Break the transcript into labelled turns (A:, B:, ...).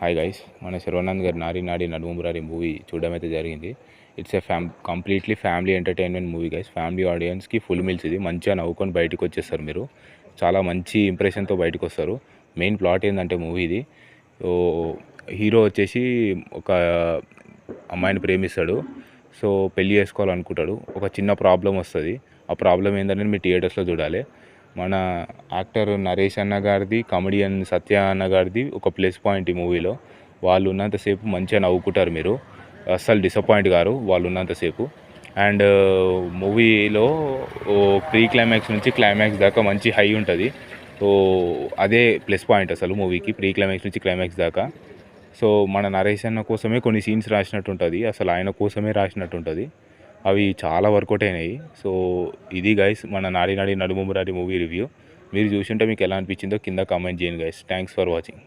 A: Hi guys, మన శర్వానంద్ గారి నారి నాడి నడుమురారి మూవీ చూడడం అయితే జరిగింది. It's a completely family entertainment movie guys. Family ఆడియన్స్కి ఫుల్ మీల్స్. ఇది మంచిగా నవ్వుకొని బయటకు వచ్చేస్తారు మీరు. చాలా మంచి ఇంప్రెషన్తో బయటకు వస్తారు. మెయిన్ ప్లాట్ ఏంటంటే మూవీది, హీరో వచ్చేసి ఒక అమ్మాయిని ప్రేమిస్తాడు. సో పెళ్ళి చేసుకోవాలనుకుంటాడు. ఒక చిన్న ప్రాబ్లం వస్తుంది. ఆ ప్రాబ్లం ఏంటంటే మీరు థియేటర్స్లో చూడాలి. మన యాక్టర్ నరేష్ అన్న గారిది, కమెడియన్ సత్య అన్న గారిది ఒక ప్లస్ పాయింట్ ఈ మూవీలో. వాళ్ళు ఉన్నంతసేపు మంచిగా నవ్వుకుంటారు మీరు, అస్సలు డిసప్పాయింట్ గారు వాళ్ళు ఉన్నంతసేపు. అండ్ మూవీలో ప్రీ క్లైమాక్స్ నుంచి క్లైమాక్స్ దాకా మంచి హై ఉంటుంది. సో అదే ప్లస్ పాయింట్ అసలు మూవీకి, ప్రీ క్లైమాక్స్ నుంచి క్లైమాక్స్ దాకా. సో మన నరేష్ అన్న కోసమే కొన్ని సీన్స్ రాసినట్టు ఉంటుంది, అసలు ఆయన కోసమే రాసినట్టు ఉంటుంది. అవి చాలా వర్కౌట్ అయినాయి. సో ఇది గైస్ మన నాడి నాడి నడుము మురారి మూవీ రివ్యూ. మీరు చూసింటే మీకు ఎలా అనిపించిందో కింద కామెంట్ చేయండి గైస్. Thanks for watching.